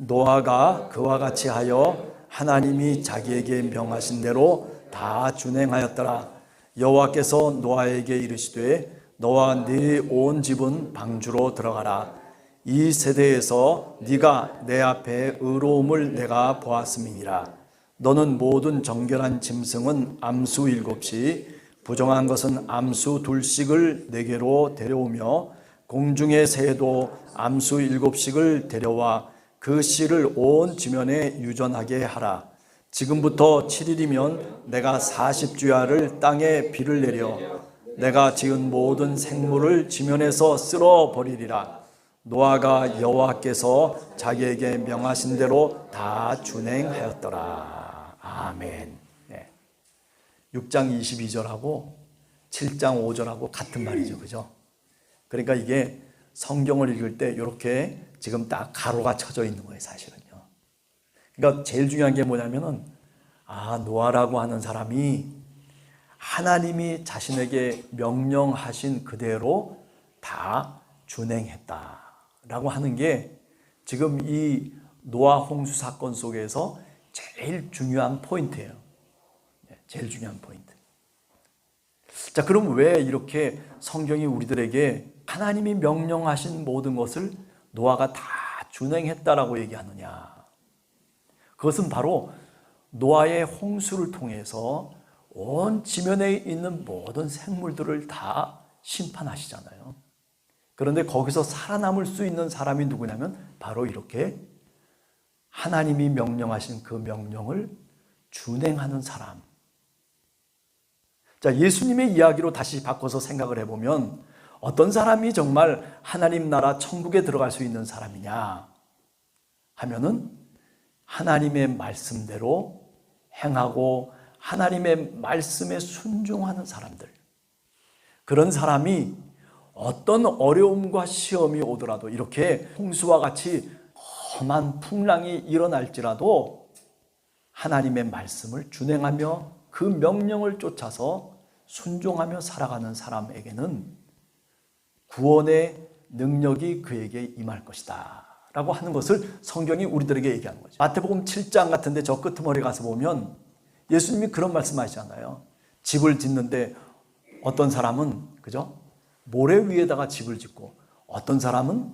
노아가 그와 같이 하여 하나님이 자기에게 명하신 대로 다 준행하였더라. 여호와께서 노아에게 이르시되 너와 네 온 집은 방주로 들어가라. 이 세대에서 네가 내 앞에 의로움을 내가 보았음이니라. 너는 모든 정결한 짐승은 암수 7씩 부정한 것은 암수 2씩을 내게로 데려오며 공중의 새도 암수 7씩을 데려와 그 씨를 온 지면에 유전하게 하라. 지금부터 7일이면 내가 40주야를 땅에 비를 내려 내가 지은 모든 생물을 지면에서 쓸어버리리라. 노아가 여호와께서 자기에게 명하신 대로 다 준행하였더라. 아멘. 6장 22절하고 7장 5절하고 같은 말이죠. 그죠? 그러니까 이게 성경을 읽을 때 이렇게 지금 딱 가로가 쳐져 있는 거예요, 사실은요. 그러니까 제일 중요한 게 뭐냐면은, 노아라고 하는 사람이 하나님이 자신에게 명령하신 그대로 다 준행했다라고 하는 게 지금 이 노아 홍수 사건 속에서 제일 중요한 포인트예요. 제일 중요한 포인트. 자, 그럼 왜 이렇게 성경이 우리들에게 하나님이 명령하신 모든 것을 노아가 다 준행했다라고 얘기하느냐? 그것은 바로 노아의 홍수를 통해서 온 지면에 있는 모든 생물들을 다 심판하시잖아요. 그런데 거기서 살아남을 수 있는 사람이 누구냐면 바로 이렇게 하나님이 명령하신 그 명령을 준행하는 사람. 자, 예수님의 이야기로 다시 바꿔서 생각을 해보면 어떤 사람이 정말 하나님 나라 천국에 들어갈 수 있는 사람이냐 하면은 하나님의 말씀대로 행하고 하나님의 말씀에 순종하는 사람들. 그런 사람이 어떤 어려움과 시험이 오더라도 이렇게 홍수와 같이 험한 풍랑이 일어날지라도 하나님의 말씀을 준행하며 그 명령을 쫓아서 순종하며 살아가는 사람에게는 구원의 능력이 그에게 임할 것이다 라고 하는 것을 성경이 우리들에게 얘기하는 거죠. 마태복음 7장 같은데 저 끄트머리 가서 보면 예수님이 그런 말씀하시잖아요. 집을 짓는데 어떤 사람은 그죠? 모래 위에다가 집을 짓고 어떤 사람은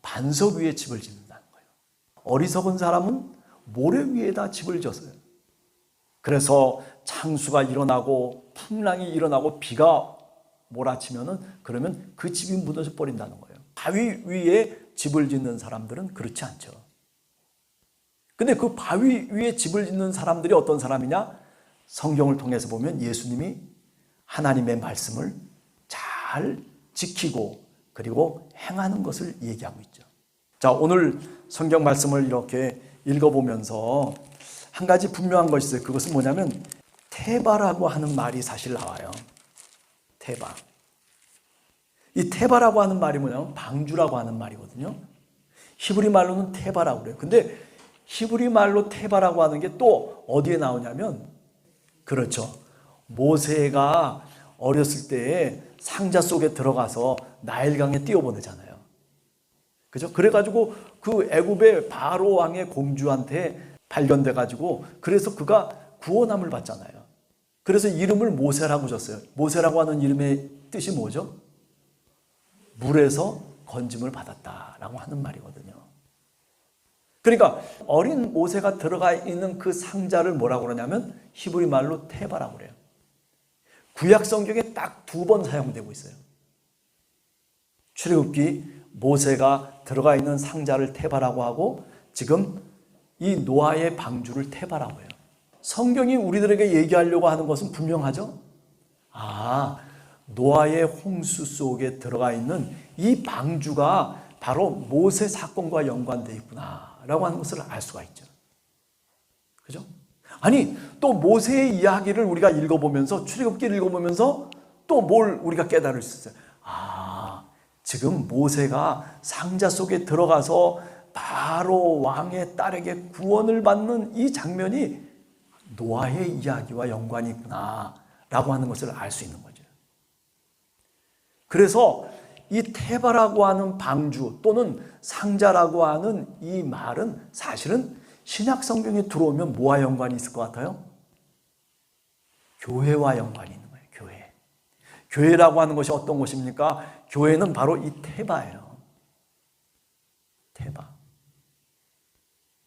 반석 위에 집을 짓는다는 거예요. 어리석은 사람은 모래 위에다 집을 졌어요. 그래서 창수가 일어나고 풍랑이 일어나고 비가 몰아치면은 그러면 그 집이 무너져 버린다는 거예요. 바위 위에 집을 짓는 사람들은 그렇지 않죠. 근데 그 바위 위에 집을 짓는 사람들이 어떤 사람이냐? 성경을 통해서 보면 예수님이 하나님의 말씀을 잘 지키고 그리고 행하는 것을 얘기하고 있죠. 자, 오늘 성경 말씀을 이렇게 읽어보면서 한 가지 분명한 것이 있어요. 그것은 뭐냐면 테바라고 하는 말이 사실 나와요. 테바. 이 테바라고 하는 말이 뭐냐면 방주라고 하는 말이거든요. 히브리 말로는 테바라고 그래요. 근데 히브리 말로 테바라고 하는 게 또 어디에 나오냐면 그렇죠. 모세가 어렸을 때에 상자 속에 들어가서 나일강에 띄워보내잖아요. 그죠? 그래가지고 그 애굽의 바로 왕의 공주한테 발견돼가지고 그래서 그가 구원함을 받잖아요. 그래서 이름을 모세라고 줬어요. 모세라고 하는 이름의 뜻이 뭐죠? 물에서 건짐을 받았다라고 하는 말이거든요. 그러니까 어린 모세가 들어가 있는 그 상자를 뭐라고 그러냐면 히브리 말로 테바라고 그래요. 구약 성경에 딱 2번 사용되고 있어요. 출애굽기 모세가 들어가 있는 상자를 테바라고 하고 지금 이 노아의 방주를 테바라고 해요. 성경이 우리들에게 얘기하려고 하는 것은 분명하죠? 노아의 홍수 속에 들어가 있는 이 방주가 바로 모세 사건과 연관되어 있구나 라고 하는 것을 알 수가 있죠. 그죠? 아니, 또 모세의 이야기를 우리가 읽어보면서 출애굽기를 읽어보면서 또 뭘 우리가 깨달을 수 있어요. 지금 모세가 상자 속에 들어가서 바로 왕의 딸에게 구원을 받는 이 장면이 노아의 이야기와 연관이 있구나 라고 하는 것을 알 수 있는 거죠. 그래서 이 테바라고 하는 방주 또는 상자라고 하는 이 말은 사실은 신약 성경에 들어오면 뭐와 연관이 있을 것 같아요? 교회와 연관이 있는 거예요. 교회. 교회라고 하는 것이 어떤 것입니까? 교회는 바로 이 테바예요. 테바.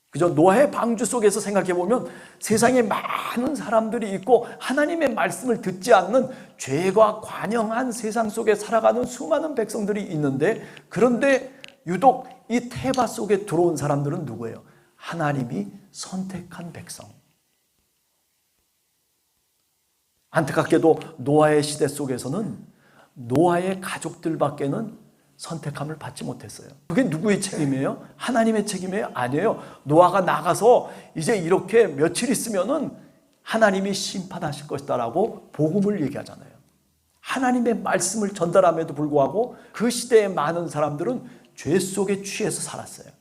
그죠? 노아의 방주 속에서 생각해 보면 세상에 많은 사람들이 있고 하나님의 말씀을 듣지 않는 죄가 관영한 세상 속에 살아가는 수많은 백성들이 있는데, 그런데 유독 이 테바 속에 들어온 사람들은 누구예요? 하나님이 선택한 백성. 안타깝게도 노아의 시대 속에서는 노아의 가족들밖에는 선택함을 받지 못했어요. 그게 누구의 책임이에요? 하나님의 책임이에요? 아니에요. 노아가 나가서 이제 이렇게 며칠 있으면은 하나님이 심판하실 것이다라고 복음을 얘기하잖아요. 하나님의 말씀을 전달함에도 불구하고 그 시대의 많은 사람들은 죄 속에 취해서 살았어요.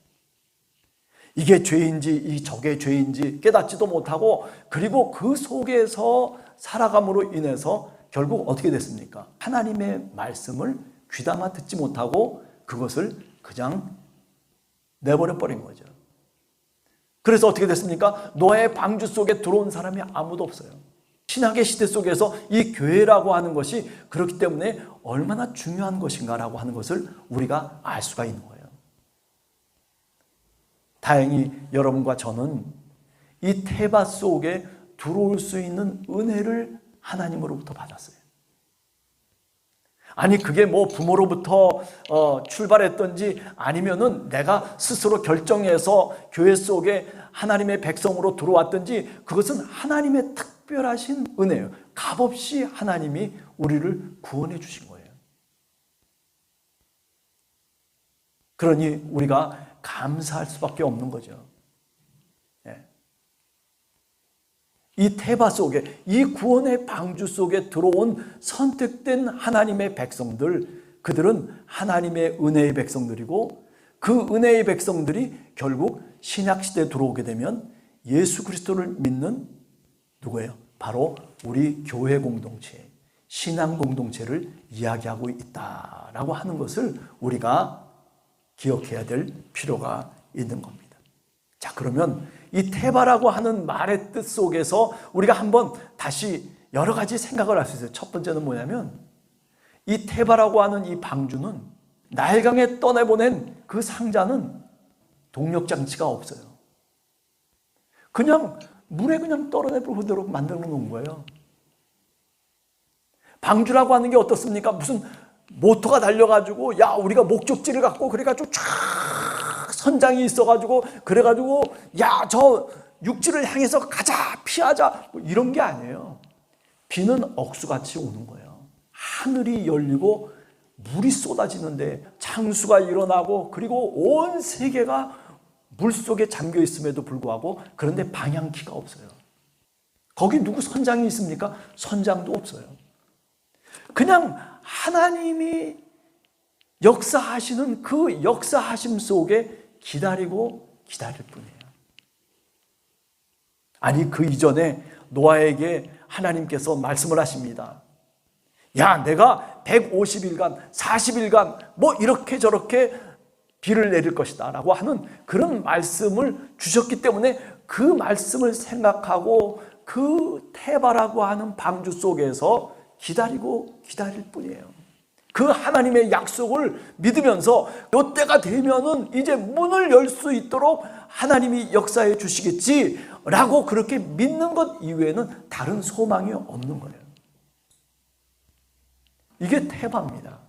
이게 죄인지 이 저게 죄인지 깨닫지도 못하고, 그리고 그 속에서 살아감으로 인해서 결국 어떻게 됐습니까? 하나님의 말씀을 귀담아 듣지 못하고 그것을 그냥 내버려 버린 거죠. 그래서 어떻게 됐습니까? 노아의 방주 속에 들어온 사람이 아무도 없어요. 신학의 시대 속에서 이 교회라고 하는 것이 그렇기 때문에 얼마나 중요한 것인가라고 하는 것을 우리가 알 수가 있는 거예요. 다행히 여러분과 저는 이 테바 속에 들어올 수 있는 은혜를 하나님으로부터 받았어요. 아니 그게 뭐 부모로부터 출발했던지 아니면은 내가 스스로 결정해서 교회 속에 하나님의 백성으로 들어왔던지, 그것은 하나님의 특별하신 은혜예요. 값없이 하나님이 우리를 구원해 주신 거예요. 그러니 우리가 감사할 수밖에 없는 거죠. 이 테바 속에, 이 구원의 방주 속에 들어온 선택된 하나님의 백성들, 그들은 하나님의 은혜의 백성들이고, 그 은혜의 백성들이 결국 신약시대에 들어오게 되면 예수 그리스도를 믿는 누구예요? 바로 우리 교회 공동체, 신앙 공동체를 이야기하고 있다라고 하는 것을 우리가 기억해야 될 필요가 있는 겁니다. 자, 그러면 이 테바라고 하는 말의 뜻 속에서 우리가 한번 다시 여러 가지 생각을 할 수 있어요. 첫 번째는 뭐냐면, 이 테바라고 하는 이 방주는 나일강에 떠내보낸 그 상자는 동력장치가 없어요. 그냥 물에 그냥 떨어내보도록 만들어 놓은 거예요. 방주라고 하는 게 어떻습니까? 무슨 모터가 달려가지고 야 우리가 목적지를 갖고 그래가지고 쫙 선장이 있어가지고 그래가지고 야 저 육지를 향해서 가자 피하자 뭐 이런 게 아니에요. 비는 억수같이 오는 거예요. 하늘이 열리고 물이 쏟아지는데 창수가 일어나고, 그리고 온 세계가 물속에 잠겨 있음에도 불구하고 그런데 방향키가 없어요. 거기 누구 선장이 있습니까? 선장도 없어요. 그냥 하나님이 역사하시는 그 역사하심 속에 기다리고 기다릴 뿐이에요. 아니 그 이전에 노아에게 하나님께서 말씀을 하십니다. 야 내가 150일간 40일간 뭐 이렇게 저렇게 비를 내릴 것이다 라고 하는 그런 말씀을 주셨기 때문에 그 말씀을 생각하고 그 테바라고 하는 방주 속에서 기다리고 기다릴 뿐이에요. 그 하나님의 약속을 믿으면서 이때가 되면은 이제 문을 열 수 있도록 하나님이 역사해 주시겠지 라고 그렇게 믿는 것 이외에는 다른 소망이 없는 거예요. 이게 테바입니다.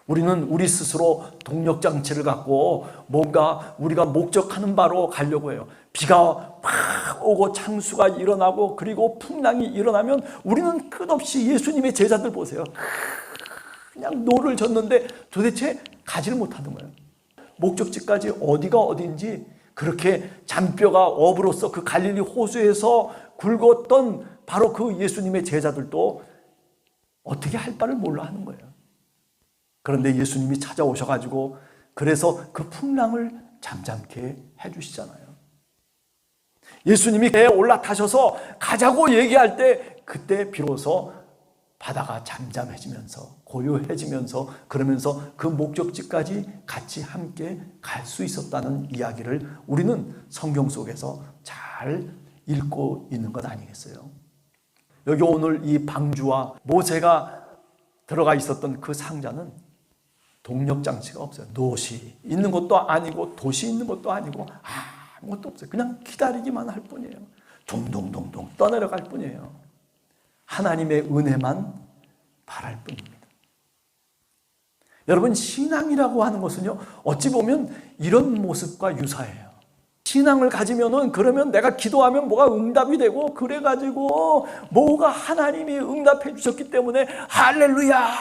우리는 우리 스스로 동력장치를 갖고 뭔가 우리가 목적하는 바로 가려고 해요. 비가 막 오고 창수가 일어나고 그리고 풍랑이 일어나면 우리는 끝없이 예수님의 제자들 보세요. 그냥 노를 젓는데 도대체 가지를 못하는 거예요. 목적지까지 어디가 어딘지 그렇게 잔뼈가 업으로서 그 갈릴리 호수에서 굵었던 바로 그 예수님의 제자들도 어떻게 할 바를 몰라 하는 거예요. 그런데 예수님이 찾아오셔가지고 그래서 그 풍랑을 잠잠케 해주시잖아요. 예수님이 배에 올라타셔서 가자고 얘기할 때 그때 비로소 바다가 잠잠해지면서 고요해지면서 그러면서 그 목적지까지 같이 함께 갈 수 있었다는 이야기를 우리는 성경 속에서 잘 읽고 있는 것 아니겠어요? 여기 오늘 이 방주와 모세가 들어가 있었던 그 상자는 동력장치가 없어요. 노시 있는 것도 아니고 도시 있는 것도 아니고 아무것도 없어요. 그냥 기다리기만 할 뿐이에요. 동동동동 떠내려갈 뿐이에요. 하나님의 은혜만 바랄 뿐입니다. 여러분, 신앙이라고 하는 것은요, 어찌 보면 이런 모습과 유사해요. 신앙을 가지면은, 그러면 내가 기도하면 뭐가 응답이 되고, 그래가지고 뭐가 하나님이 응답해 주셨기 때문에 할렐루야,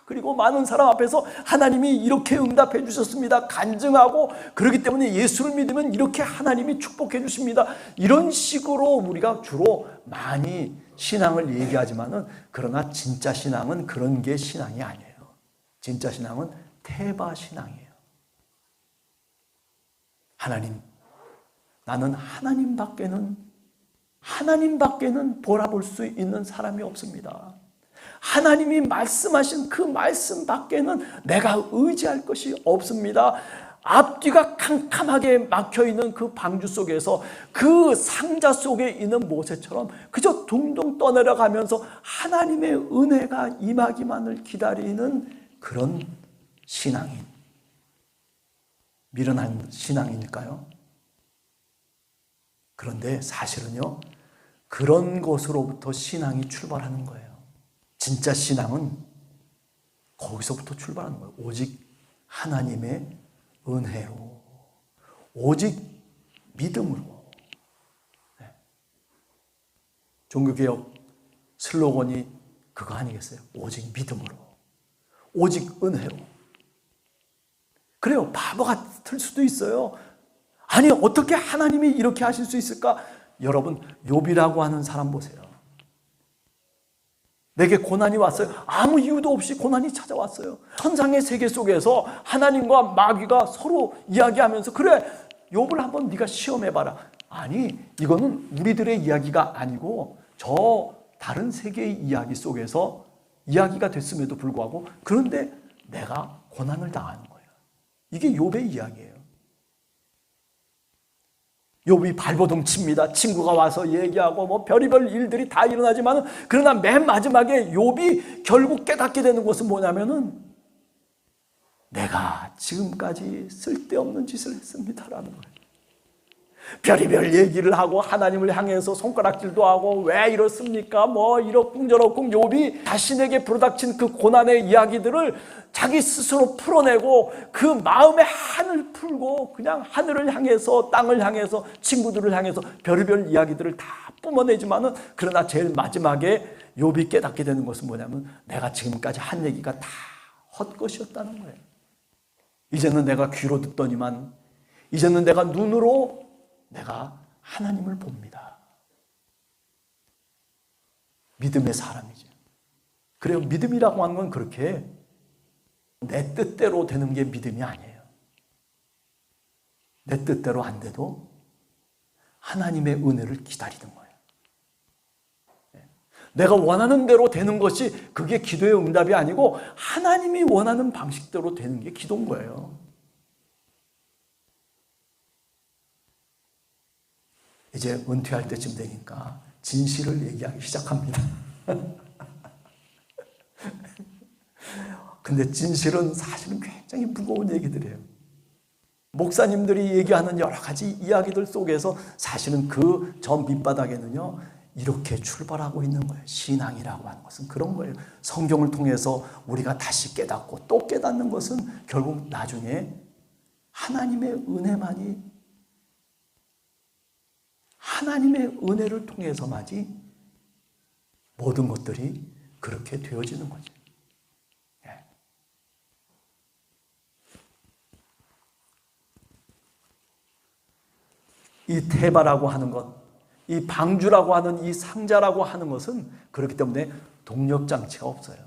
그리고 많은 사람 앞에서 하나님이 이렇게 응답해 주셨습니다 간증하고, 그렇기 때문에 예수를 믿으면 이렇게 하나님이 축복해 주십니다, 이런 식으로 우리가 주로 많이 신앙을 얘기하지만은, 그러나 진짜 신앙은 그런 게 신앙이 아니에요. 진짜 신앙은 태바 신앙이에요. 하나님, 나는 하나님밖에는 바라볼 수 있는 사람이 없습니다. 하나님이 말씀하신 그 말씀 밖에는 내가 의지할 것이 없습니다. 앞뒤가 캄캄하게 막혀있는 그 방주 속에서 그 상자 속에 있는 모세처럼 그저 둥둥 떠내려가면서 하나님의 은혜가 임하기만을 기다리는 그런 신앙인, 미련한 신앙이니까요. 그런데 사실은요, 그런 것으로부터 신앙이 출발하는 거예요. 진짜 신앙은 거기서부터 출발하는 거예요. 오직 하나님의 은혜로, 오직 믿음으로. 네. 종교개혁 슬로건이 그거 아니겠어요? 오직 믿음으로, 오직 은혜로. 그래요, 바보 같을 수도 있어요. 아니, 어떻게 하나님이 이렇게 하실 수 있을까? 여러분, 욥이라고 하는 사람 보세요. 내게 고난이 왔어요. 아무 이유도 없이 고난이 찾아왔어요. 천상의 세계 속에서 하나님과 마귀가 서로 이야기하면서, 그래, 욥을 한번 네가 시험해봐라. 아니, 이거는 우리들의 이야기가 아니고 저 다른 세계의 이야기 속에서 이야기가 됐음에도 불구하고, 그런데 내가 고난을 당하는 거예요. 이게 욥의 이야기예요. 욥이 발버둥 칩니다. 친구가 와서 얘기하고 뭐 별의별 일들이 다 일어나지만, 그러나 맨 마지막에 욥이 결국 깨닫게 되는 것은 뭐냐면은, 내가 지금까지 쓸데없는 짓을 했습니다라는 거예요. 별의별 얘기를 하고 하나님을 향해서 손가락질도 하고 왜 이렇습니까? 뭐 이러쿵저러쿵 욥이 자신에게 불어닥친 그 고난의 이야기들을 자기 스스로 풀어내고 그 마음의 한을 풀고 그냥 하늘을 향해서, 땅을 향해서, 친구들을 향해서 별의별 이야기들을 다 뿜어내지만은, 그러나 제일 마지막에 욥이 깨닫게 되는 것은 뭐냐면, 내가 지금까지 한 얘기가 다 헛것이었다는 거예요. 이제는 내가 귀로 듣더니만, 이제는 내가 눈으로 내가 하나님을 봅니다. 믿음의 사람이죠. 그래요, 믿음이라고 하는 건 그렇게 내 뜻대로 되는 게 믿음이 아니에요. 내 뜻대로 안 돼도 하나님의 은혜를 기다리는 거예요. 내가 원하는 대로 되는 것이 그게 기도의 응답이 아니고, 하나님이 원하는 방식대로 되는 게 기도인 거예요. 이제 은퇴할 때쯤 되니까 진실을 얘기하기 시작합니다. 근데 진실은 사실은 굉장히 무거운 얘기들이에요. 목사님들이 얘기하는 여러 가지 이야기들 속에서 사실은 그 저 밑바닥에는요, 이렇게 출발하고 있는 거예요. 신앙이라고 하는 것은 그런 거예요. 성경을 통해서 우리가 다시 깨닫고 또 깨닫는 것은 결국 나중에 하나님의 은혜만이, 하나님의 은혜를 통해서만이 모든 것들이 그렇게 되어지는 거죠. 이 테바라고 하는 것, 이 방주라고 하는 이 상자라고 하는 것은 그렇기 때문에 동력장치가 없어요.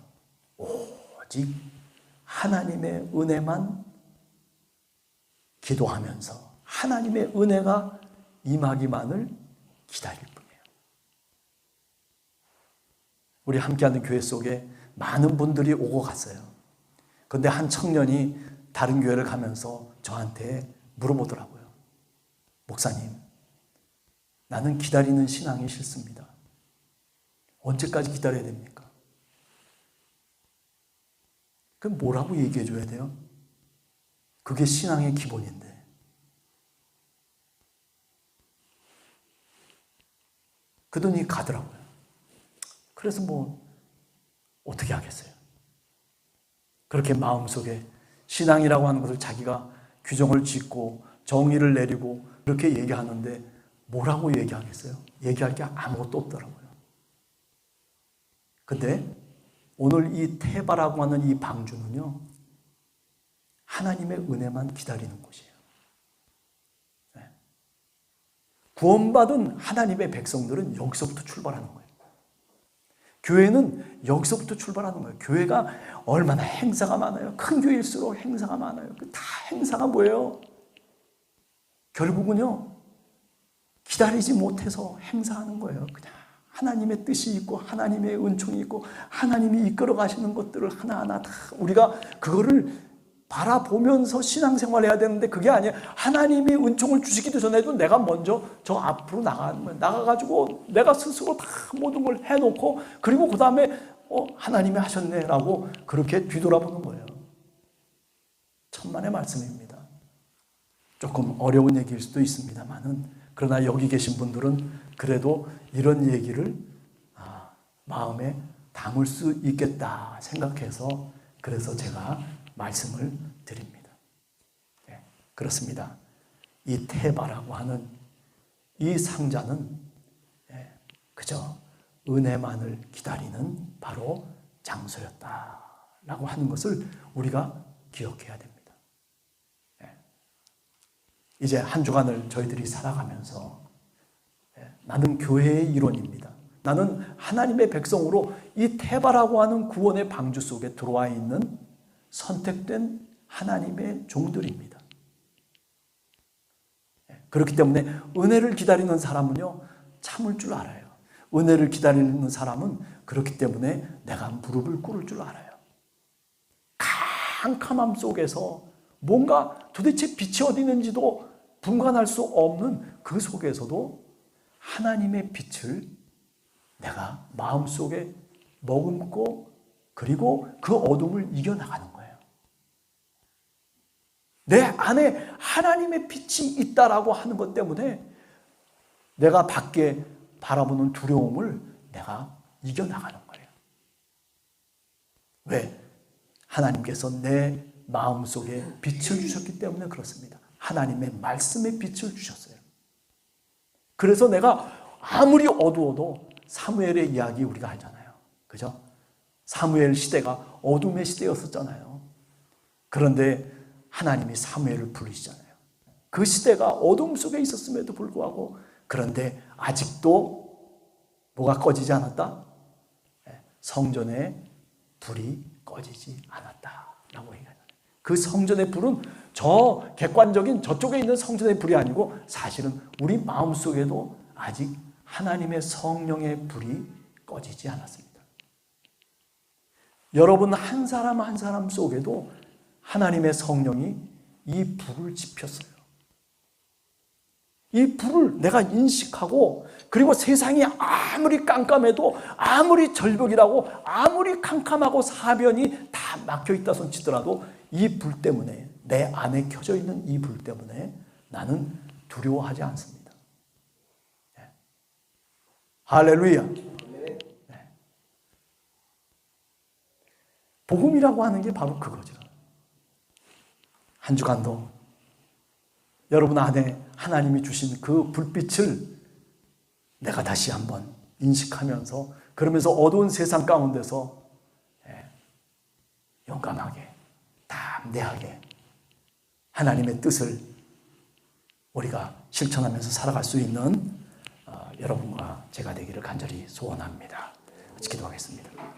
오직 하나님의 은혜만 기도하면서 하나님의 은혜가 임하기만을 기다릴 뿐이에요. 우리 함께하는 교회 속에 많은 분들이 오고 갔어요. 그런데 한 청년이 다른 교회를 가면서 저한테 물어보더라고요. 목사님, 나는 기다리는 신앙이 싫습니다. 언제까지 기다려야 됩니까? 그럼 뭐라고 얘기해 줘야 돼요? 그게 신앙의 기본인데. 그러더니 가더라고요. 그래서 뭐 어떻게 하겠어요? 그렇게 마음속에 신앙이라고 하는 것을 자기가 규정을 짓고 정의를 내리고 그렇게 얘기하는데 뭐라고 얘기하겠어요? 얘기할 게 아무것도 없더라고요. 근데 오늘 이 테바라고 하는 이 방주는요, 하나님의 은혜만 기다리는 곳이에요. 네. 구원받은 하나님의 백성들은 여기서부터 출발하는 거예요. 교회는 여기서부터 출발하는 거예요. 교회가 얼마나 행사가 많아요. 큰 교회일수록 행사가 많아요. 다 행사가 뭐예요? 결국은요, 기다리지 못해서 행사하는 거예요. 그냥 하나님의 뜻이 있고 하나님의 은총이 있고 하나님이 이끌어 가시는 것들을 하나하나 다 우리가 그거를 바라보면서 신앙생활해야 되는데 그게 아니에요. 하나님이 은총을 주시기도 전에도 내가 먼저 저 앞으로 나가는 거예요. 나가가지고 내가 스스로 다 모든 걸 해놓고 그리고 그 다음에 하나님이 하셨네라고 그렇게 뒤돌아보는 거예요. 천만의 말씀입니다. 조금 어려운 얘기일 수도 있습니다만은 그러나 여기 계신 분들은 그래도 이런 얘기를 마음에 담을 수 있겠다 생각해서 그래서 제가 말씀을 드립니다. 네, 그렇습니다. 이 테바라고 하는 이 상자는 그저 은혜만을 기다리는 바로 장소였다라고 하는 것을 우리가 기억해야 됩니다. 네. 이제 한 주간을 저희들이 살아가면서 나는 교회의 일원입니다. 나는 하나님의 백성으로 이 테바라고 하는 구원의 방주 속에 들어와 있는 선택된 하나님의 종들입니다. 그렇기 때문에 은혜를 기다리는 사람은요, 참을 줄 알아요. 은혜를 기다리는 사람은 그렇기 때문에 내가 무릎을 꿇을 줄 알아요. 캄캄함 속에서 뭔가 도대체 빛이 어디 있는지도 분간할 수 없는 그 속에서도 하나님의 빛을 내가 마음속에 머금고 그리고 그 어둠을 이겨나가는 거예요. 내 안에 하나님의 빛이 있다라고 하는 것 때문에 내가 밖에 바라보는 두려움을 내가 이겨나가는 거예요. 왜? 하나님께서 내 마음속에 빛을 주셨기 때문에 그렇습니다. 하나님의 말씀의 빛을 주셨어요. 그래서 내가 아무리 어두워도 사무엘의 이야기 우리가 알잖아요. 그죠? 사무엘 시대가 어둠의 시대였었잖아요. 그런데 하나님이 사무엘을 부르시잖아요. 그 시대가 어둠 속에 있었음에도 불구하고 그런데 아직도 뭐가 꺼지지 않았다? 성전의 불이 꺼지지 않았다라고 얘기하잖아요. 그 성전의 불은 저 객관적인 저쪽에 있는 성전의 불이 아니고 사실은 우리 마음속에도 아직 하나님의 성령의 불이 꺼지지 않았습니다. 여러분 한 사람 한 사람 속에도 하나님의 성령이 이 불을 지폈어요. 이 불을 내가 인식하고 그리고 세상이 아무리 깜깜해도 아무리 절벽이라고 아무리 캄캄하고 사변이 다 막혀있다 손치더라도 이 불 때문에 내 안에 켜져 있는 이 불 때문에 나는 두려워하지 않습니다. 네. 할렐루야. 네. 복음이라고 하는 게 바로 그거죠. 한 주간도 여러분 안에 하나님이 주신 그 불빛을 내가 다시 한번 인식하면서 그러면서 어두운 세상 가운데서 용감하게 담대하게 하나님의 뜻을 우리가 실천하면서 살아갈 수 있는 여러분과 제가 되기를 간절히 소원합니다. 같이 기도하겠습니다.